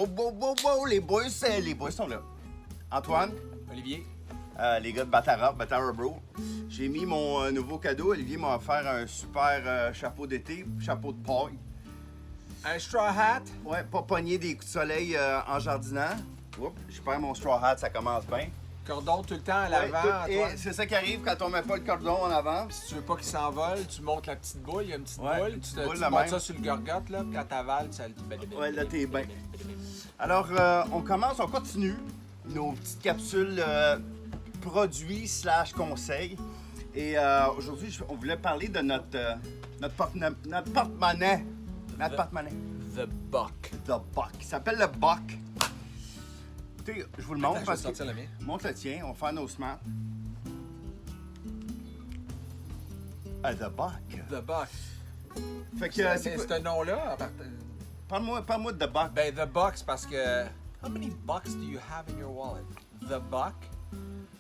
Wow, les boys sont là. Antoine, Olivier. les gars de Batara Bro. J'ai mis mon nouveau cadeau. Olivier m'a offert un super chapeau d'été, chapeau de paille. Un straw hat. Ouais, pas pogner des coups de soleil en jardinant. Oups, je perds mon straw hat, ça commence bien. Cordon tout le temps à Ouais, l'avant, et Antoine. c'est ça qui arrive quand on met pas le cordon en avant. Si tu veux pas qu'il s'envole, tu montes la petite boule. Il y a une petite Ouais, boule. une Tu, petite boule tu de montes même. ça sur le gorgotte, là. Puis quand t'avales, ça... Ouais, là, t'es bien. Alors, on continue nos petites capsules produits / conseils. Et aujourd'hui, on voulait parler de notre porte-monnaie. Notre porte-monnaie. The Buck. The Buck. Il s'appelle le Buck. Écoutez, je vous le montre Attends, parce je vais sortir que... le mien. Montre le tien, on va faire nos smart. The Buck. The Buck. Fait que, Mais c'est quoi? ce nom-là, Parle-moi de The Buck. ben The Buck, c'est parce que... How many bucks do you have in your wallet? The Buck?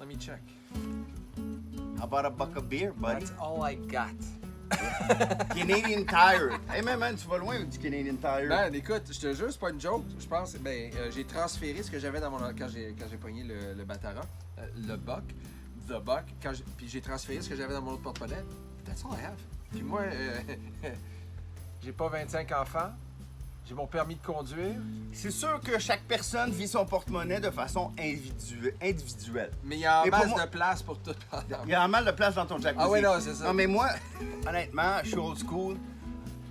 Let me check. How about a buck of beer, buddy? That's all I got. Canadian Tire. Hey, man, tu vas loin avec du Canadian Tire. Ben, écoute, je te jure, c'est pas une joke. Je pense, j'ai transféré ce que j'avais dans mon... Quand j'ai pogné le Batara, le Buck, The Buck, puis j'ai transféré ce que j'avais dans mon autre porte-monnaie. That's all I have. Puis moi, j'ai pas 25 enfants. J'ai mon permis de conduire. C'est sûr que chaque personne vit son porte-monnaie de façon individuelle. Mais il y a en Mais pour masse moi- de place pour tout. Il y a un mal de place dans ton jacuzzi. Ah ouais, non, c'est ça. Non, mais moi, honnêtement, je suis old school.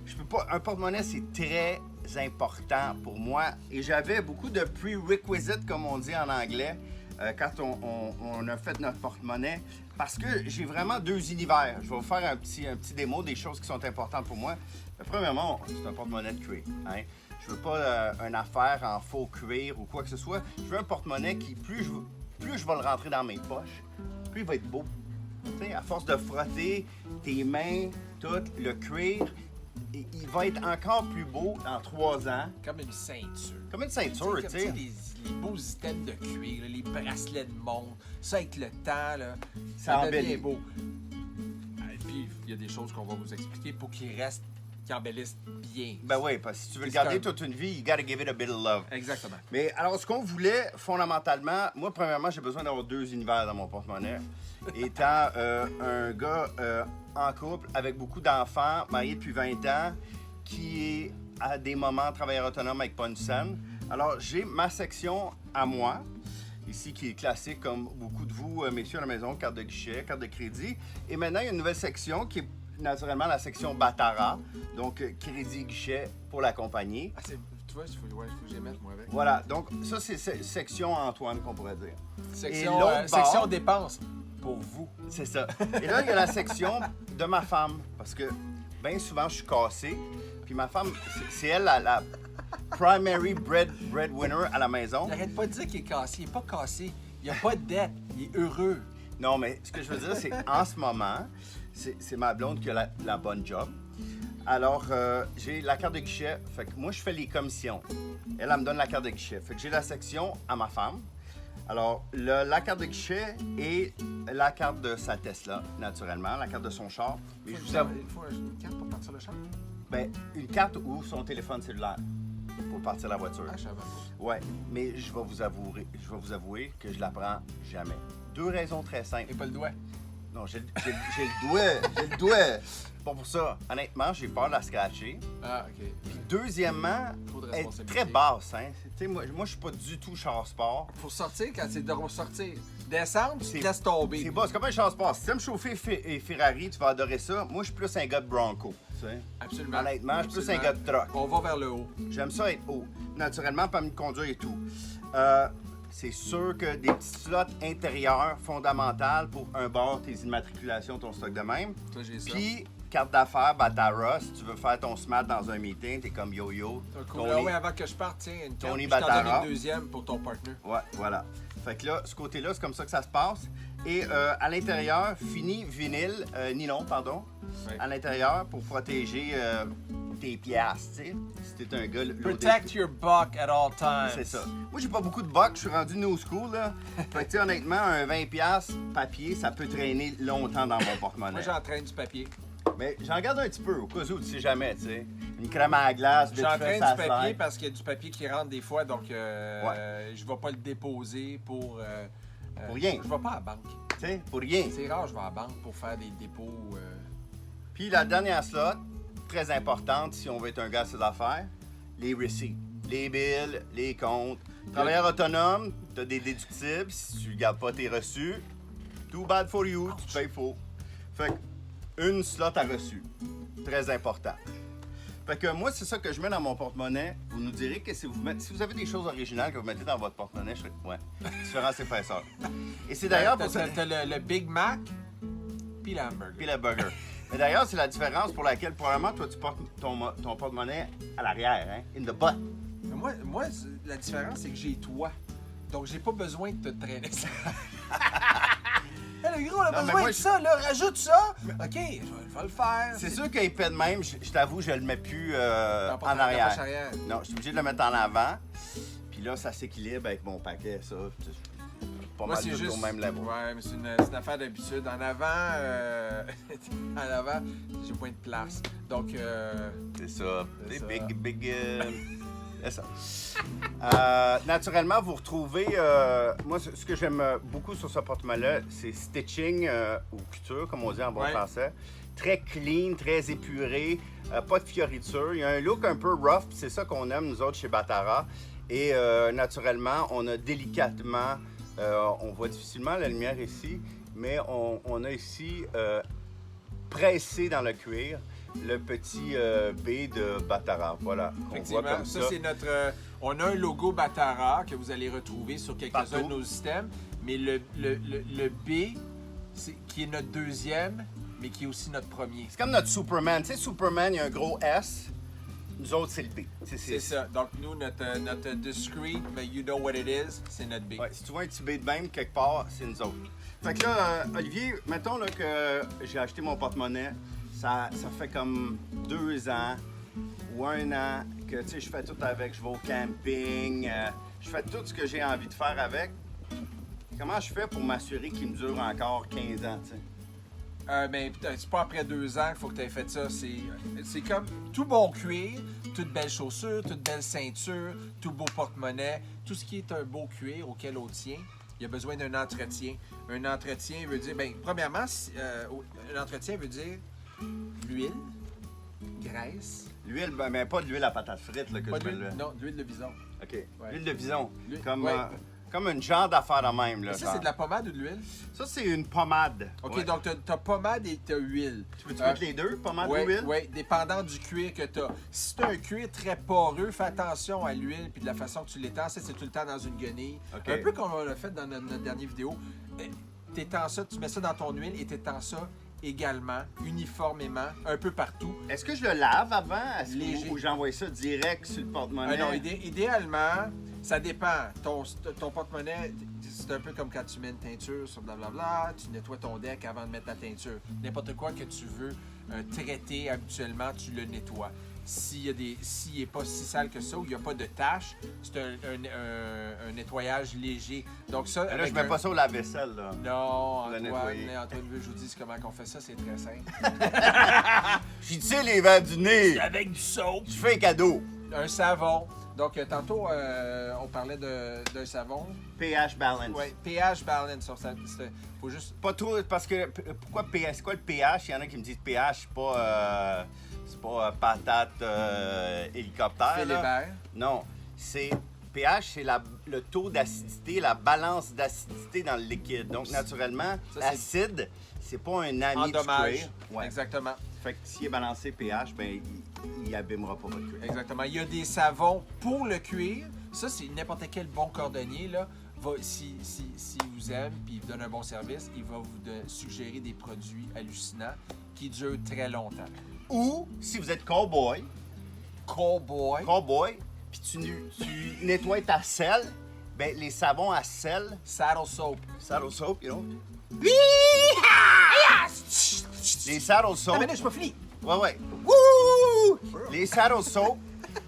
Je peux pas... Un porte-monnaie, c'est très important pour moi. Et j'avais beaucoup de prerequisites, comme on dit en anglais, quand on a fait notre porte-monnaie. Parce que j'ai vraiment deux univers. Je vais vous faire un petit démo des choses qui sont importantes pour moi. Premièrement, c'est un porte-monnaie de cuir. Hein? Je veux pas une affaire en faux cuir ou quoi que ce soit. Je veux un porte-monnaie qui, plus je vais le rentrer dans mes poches, plus il va être beau. Tu sais, à force de frotter tes mains, tout, le cuir, il va être encore plus beau dans 3 ans. Comme une ceinture. Comme une ceinture, tu sais. Les beaux items de cuir, là, les bracelets de montre, ça avec le temps, là, Ça ça devient embellit. beau. Et puis, il y a des choses qu'on va vous expliquer pour qu'ils embellissent bien. Ben oui, parce que si tu veux le C'est garder comme- toute une vie, you gotta give it a bit of love. Exactement. Mais alors, ce qu'on voulait fondamentalement, moi, premièrement, j'ai besoin d'avoir 2 univers dans mon porte-monnaie. Étant un gars en couple avec beaucoup d'enfants, marié depuis 20 ans, qui est à des moments travailleur autonome avec pas une scène. Alors, j'ai ma section à moi, ici qui est classique comme beaucoup de vous, messieurs à la maison, carte de guichet, carte de crédit. Et maintenant, il y a une nouvelle section qui est naturellement la section Batara, donc crédit guichet pour la compagnie. Ah, tu vois, il faut que j'y mette, moi, avec. Voilà, donc ça, c'est section Antoine qu'on pourrait dire. Section, l'autre bord- section dépenses pour vous. C'est ça. Et là, il y a la section de ma femme, parce que bien souvent, je suis cassé. Puis ma femme, c'est elle la primary breadwinner à la maison. N'arrête pas de dire qu'il est cassé. Il n'est pas cassé. Il n'y a pas de dette. Il est heureux. Non, mais ce que je veux dire, c'est qu'en ce moment, c'est ma blonde qui a la bonne job. Alors, j'ai la carte de guichet. Fait que moi, je fais les commissions. Elle me donne la carte de guichet. Fait que j'ai la section à ma femme. Alors, la carte de guichet et la carte de sa Tesla, naturellement, la carte de son char. Mais je vous avoue, Il faut une carte pour partir le champ. ben, une carte ou son téléphone cellulaire pour partir la voiture. Ah, je savais pas. Ouais, mais je vais vous avouer que je la prends jamais. 2 raisons très simples. Et pas le doigt. Non, j'ai le doigt, j'ai le doigt. C'est pas pour ça. Honnêtement, j'ai peur de la scratcher. Ah, OK. Puis deuxièmement, Trop de elle est responsabilité. très basse, hein. Tu sais, moi, je suis pas du tout char sport. Pour sortir, quand c'est de ressortir, descendre, tu C'est- te laisses tomber. C'est bas, c'est comme un char sport. Si tu aimes chauffer et Ferrari, tu vas adorer ça. Moi, je suis plus un gars de Bronco, tu sais. Absolument. Honnêtement, je suis plus un Absolument. gars de truck. On va vers le haut. J'aime ça être haut. Naturellement, permis de conduire et tout. C'est sûr que des petits slots intérieurs fondamentales pour un bar, tes immatriculations, ton stock de même. Ça, j'ai ça. Puis, carte d'affaires, Batara, si tu veux faire ton smart dans un meeting, t'es comme yo-yo. Cool. Ah ouais, avant que je parte, tiens, une carte. Tony puis je t'en donne Batara. une deuxième pour ton partner. Ouais, voilà. Fait que là, ce côté-là, c'est comme ça que ça se passe. Et à l'intérieur, fini vinyle, nylon, pardon, Ouais. à l'intérieur pour protéger tes piastres, tu sais. Si t'es un gars... Protect your buck at all times. C'est ça. Moi, j'ai pas beaucoup de bucks, je suis rendu new school, là. Fait que, tu sais, honnêtement, un 20$ papier, ça peut traîner longtemps dans mon porte-monnaie. Moi, j'entraîne du papier. Mais j'en garde un petit peu, au cas où, tu sais jamais, tu sais. une crème à la glace, Je vite suis en fait, train ça du papier slide. parce qu'il y a du papier qui rentre des fois, donc je vais pas le déposer pour... Pour rien. Je vais pas à la banque. Tu sais, pour rien. C'est rare, je vais à la banque pour faire des dépôts. Puis la dernière slot, très importante si on veut être un gars à ses affaires, les receipts. Les bills, les comptes. Travailleur autonome, tu as des déductibles. Si tu ne gardes pas tes reçus, too bad for you, tu payes faux. Fait une slot à reçu. Très important. Fait que moi, c'est ça que je mets dans mon porte-monnaie. Vous nous direz que si vous avez des choses originales que vous mettez dans votre porte-monnaie, je serais ouais, différence épaisseur. Et c'est d'ailleurs pour ça. T'as le Big Mac puis l'hamburger. Puis le burger. Mais d'ailleurs, c'est la différence pour laquelle probablement toi tu portes ton porte-monnaie à l'arrière, hein, in the butt. Mais moi, la différence, c'est que j'ai toi. Donc, j'ai pas besoin de te traîner ça. Hey, le gros, on a Non, mais besoin moi, de ça, là. Rajoute ça. OK, je vais le faire. C'est sûr qu'il paie de même, je t'avoue, je le mets plus Dans en la poche arrière. arrière. Non, je suis obligé de le mettre en avant. Puis là, ça s'équilibre avec mon paquet, ça. Pas Moi, mal c'est tout juste... au même level. Ouais, mais c'est une affaire d'habitude. En avant, en avant, j'ai moins de place. Donc, C'est ça. C'est C'est ça. big. C'est ça. Naturellement, vous retrouvez. Moi, ce que j'aime beaucoup sur ce porte-monnaie, c'est stitching ou couture, comme on dit en bon Ouais. français. Très clean, très épuré, pas de fioritures. Il y a un look un peu rough, puis c'est ça qu'on aime, nous autres, chez Batara. Et naturellement, on a délicatement, on voit difficilement la lumière ici, mais on a ici pressé dans le cuir le petit B de Batara. Voilà, qu'on voit effectivement, comme ça, ça. c'est notre... on a un logo Batara que vous allez retrouver sur quelques-uns Partout. de nos systèmes. Mais le B, qui est notre deuxième, mais qui est aussi notre premier. C'est comme notre Superman. Tu sais, Superman, il y a un gros S. Nous autres, c'est le B. C'est ça. Donc, nous, notre discreet, mais you know what it is, c'est notre B. Ouais, si tu vois un petit B de même quelque part, c'est nous autres. Fait que là, Olivier, mettons là, que j'ai acheté mon porte-monnaie. Ça fait comme 2 ans ou 1 an que tu sais, je fais tout avec. Je vais au camping, je fais tout ce que j'ai envie de faire avec. Comment je fais pour m'assurer qu'il me dure encore 15 ans, tu sais? Ben, c'est pas après 2 ans qu'il faut que tu aies fait ça. C'est comme tout bon cuir, toute belle chaussure, toute belle ceinture, tout beau porte-monnaie, tout ce qui est un beau cuir auquel on tient. Il y a besoin d'un entretien. Un entretien veut dire, bien, premièrement, un entretien veut dire l'huile, graisse, L'huile, ben pas de l'huile à patate frite là, que pas je mets d'huile, là. non, d'huile de bison. OK. Ouais. L'huile de bison. L'huile- Comme, ouais. comme une genre d'affaire de même. Là, Ça, genre. c'est de la pommade ou de l'huile? Ça, c'est une pommade. OK, Ouais. donc t'as pommade et t'as huile. Tu peux-tu mettre les deux, pommade ou huile? Oui, dépendant du cuir que tu as. Si tu as un cuir très poreux, fais attention à l'huile puis de la façon que tu l'étends. Ça, c'est tout le temps dans une guenille. OK. Un peu comme on l'a fait dans notre dernière vidéo. T'étends ça, tu mets ça dans ton huile et t'étends ça également, uniformément, un peu partout. Est-ce que je le lave avant Léger. ou j'envoie ça direct sur le porte-monnaie? Non, idéalement, ça dépend. Ton porte-monnaie, c'est un peu comme quand tu mets une teinture sur blablabla, tu nettoies ton deck avant de mettre la teinture. N'importe quoi que tu veux traiter habituellement, tu le nettoies. S'il n'est pas si sale que ça ou il n'y a pas de taches, c'est un nettoyage léger. Donc ça, Là, je avec mets pas ça au lave-vaisselle, là. Non, Le nettoyer. Antoine veut que je vous dise comment on fait ça, c'est très simple. J'y tire les verres du nez. Avec du soap. Je fais un cadeau. Un savon. Donc, tantôt, on parlait d'un savon. pH balance. Oui, pH balance. Faut juste... Pas trop, parce que pourquoi pH? C'est quoi le pH? Il y en a qui me disent pH, c'est pas patate hélicoptère. là. Philibert. Non, c'est pH, c'est le taux d'acidité, la balance d'acidité dans le liquide. Donc, naturellement, Ça, c'est- l'acide, c'est pas un ami du Endommage. cuir. Ouais. Exactement. Fait que s'il est balancé pH, ben il abîmera pas votre cuir. Exactement. Il y a des savons pour le cuir. Ça, c'est n'importe quel bon cordonnier, là. Si vous aime et il vous donne un bon service, il va vous suggérer des produits hallucinants qui durent très longtemps. Ou, si vous êtes cowboy, Cowboy, puis tu nettoies ta selle, ben les savons à sel, saddle soap. saddle soap, you know. Les saddle soap. Ah, mais là, je suis pas fini. Ouais. Wouh! Les saddle soap,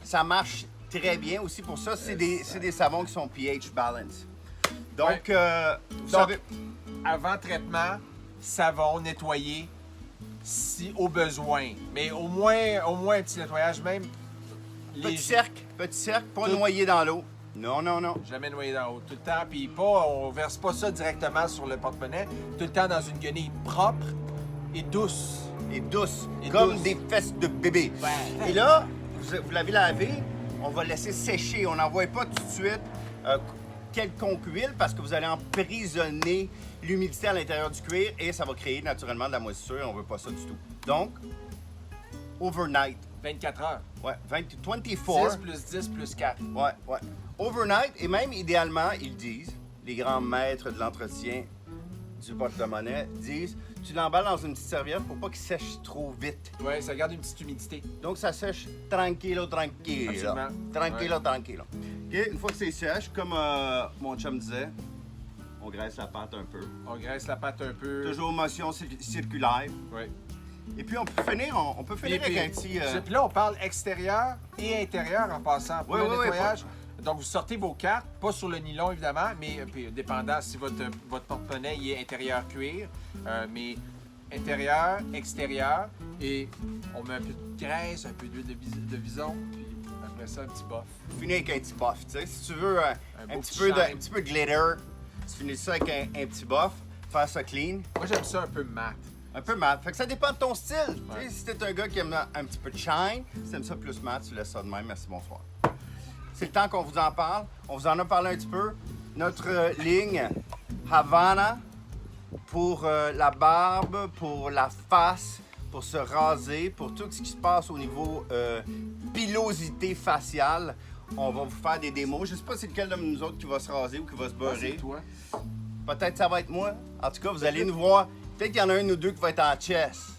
ça marche très bien aussi pour ça. C'est des savons qui sont pH balance. Donc, vous Donc, savez. avant traitement, savon, nettoyer, si au besoin. Mais au moins un petit nettoyage, même. Petit cercle, pas Tout- noyé dans l'eau. Non, non, non. Jamais noyé dans l'eau. Tout le temps, puis on verse pas ça directement sur le porte-monnaie. Tout le temps dans une guenille propre et douce. Et douce, Et comme douce. des fesses de bébé. Ouais. Et là, vous l'avez lavé, on va laisser sécher. On n'envoie pas tout de suite quelconque huile parce que vous allez emprisonner l'humidité à l'intérieur du cuir et ça va créer naturellement de la moisissure. On veut pas ça du tout. Donc, overnight. 24 heures. Ouais, 24. 6 plus 10 plus 4. Ouais, ouais. Overnight, et même idéalement, ils disent, les grands maîtres de l'entretien du porte-monnaie disent, tu l'emballes dans une petite serviette pour pas qu'il sèche trop vite. Ouais, ça garde une petite humidité. Donc ça sèche tranquillo, tranquillo. Absolument. Tranquillo, Ouais. tranquillo. OK, une fois que c'est sèche, comme mon chum disait, on graisse la pâte un peu. On graisse la pâte un peu. Toujours motion circulaire. Ouais. Et puis on peut finir, avec un petit... Puis là, on parle extérieur et intérieur en passant. Pour Oui, le oui, oui, nettoyage, donc vous sortez vos cartes, pas sur le nylon évidemment, mais puis, dépendant si votre porte-monnaie il est intérieur cuir, mais intérieur, extérieur, et on met un peu de graisse, un peu d'huile de vison, puis après ça, un petit bof. Finir avec un petit buff, tu sais. Si tu veux beau un petit petit shine. peu de glitter, tu finis ça avec un petit buff, faire ça clean. Moi, j'aime ça un peu mat. Un peu mat. Fait que ça dépend de ton style. Ouais. Tu sais, si t'es un gars qui aime un petit peu de shine, si t'aimes ça plus mat, tu laisses ça de même. Merci, bonsoir. C'est le temps qu'on vous en parle. On vous en a parlé un petit peu. Notre ligne Havana pour la barbe, pour la face, pour se raser, pour tout ce qui se passe au niveau pilosité faciale. On va vous faire des démos. Je sais pas c'est lequel de nous autres qui va se raser ou qui va se C'est beurrer. toi. Peut-être ça va être moi. En tout cas, vous allez nous voir. Peut-être qu'il y en a un ou deux qui va être en chess.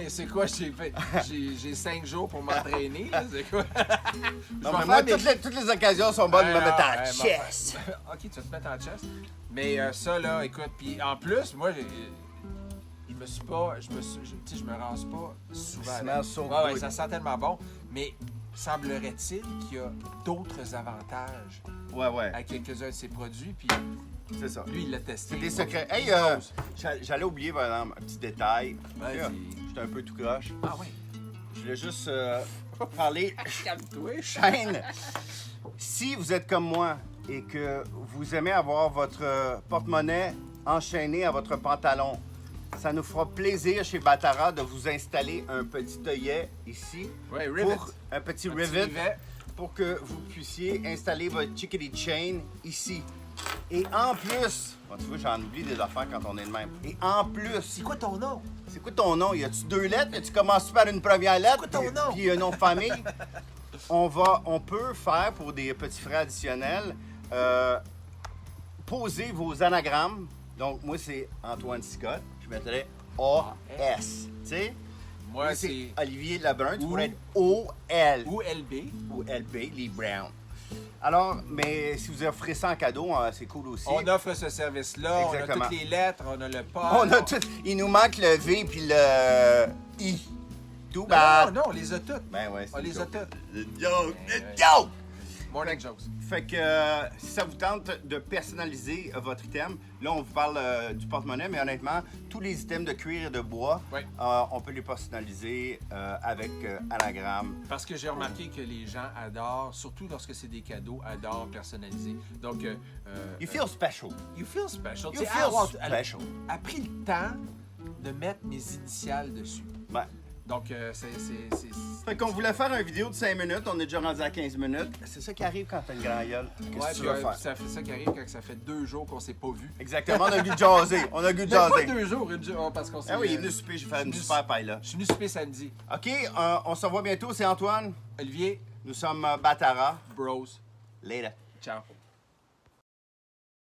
C'est quoi, j'ai 5 jours pour m'entraîner, là, c'est quoi? Je Non, vais mais moi, faire toutes les occasions sont bonnes de me Ouais, mettre non, en ouais, chess. Ok, tu vas te mettre en chess. Mais ça, là, écoute, puis en plus, moi, je me suis pas, tu sais, je me rase pas souvent. It là. smells so Ouais, good. ça sent tellement bon. Mais semblerait-il qu'il y a d'autres avantages Ouais, ouais, à quelques-uns de ces produits, puis c'est ça. lui, il l'a testé. C'est des secrets. Hey, j'allais oublier, par exemple, un petit détail. Vas-y. Là, j'étais un peu tout croche. Ah ouais. Je voulais juste parler Calme-toi. chaîne. Si vous êtes comme moi et que vous aimez avoir votre porte-monnaie enchaîné à votre pantalon, ça nous fera plaisir chez Batara de vous installer un petit œillet ici. Ouais, rivet. Pour un petit Un petit rivet rivet. pour que vous puissiez installer votre chickadee chain ici. Et en plus, bon, tu vois, j'en oublie des affaires quand on est de même. Et en plus, C'est quoi ton nom? c'est quoi ton nom? Y a-tu 2 lettres? Tu commences par une première lettre? C'est quoi ton nom? Puis un nom de famille? On peut faire pour des petits frais additionnels, poser vos anagrammes. Donc, moi, c'est Antoine Scott. Je mettrais A-S. Tu sais? Moi, c'est Olivier Lebrun. Tu Ou- pourrais être O-L. ou LB. Ou LB, Lee Brown. Alors, mais si vous offrez ça en cadeau, c'est cool aussi. On offre ce service-là, on a Exactement. toutes les lettres, on a le pas. On a tout. Il nous manque le V puis le I. Too Non, bad. non, on les a toutes. Ben ouais, c'est On une les a joke. toutes. Une joke! Ouais, Une ouais. joke! Morning jokes. Fait que si ça vous tente de personnaliser votre item, là on vous parle du porte-monnaie, mais honnêtement, tous les items de cuir et de bois, Ouais. on peut les personnaliser avec anagramme. Parce que j'ai remarqué que les gens adorent, surtout lorsque c'est des cadeaux, adorent personnaliser. Donc, You feel special. you feel special. You Tu sais, feel elle special. a pris le temps de mettre mes initiales dessus. Ouais. Donc, c'est... Fait qu'on voulait faire une vidéo de 5 minutes, on est déjà rendu à 15 minutes. C'est ça qui arrive quand t'as une grande gueule. Qu'est-ce Ouais, que tu puis, vas faire? ça fait ça qui arrive quand ça fait 2 jours qu'on s'est pas vu. Exactement, on a le goût de jaser. On a le goût de Mais pas jaser. 2 jours, parce qu'on s'est... Ah oui, il est venu souper, j'ai fait une je suis super paille là. Je suis venu souper samedi. OK, on se revoit bientôt, c'est Antoine. Olivier, Nous sommes Batara. bros, Later. ciao.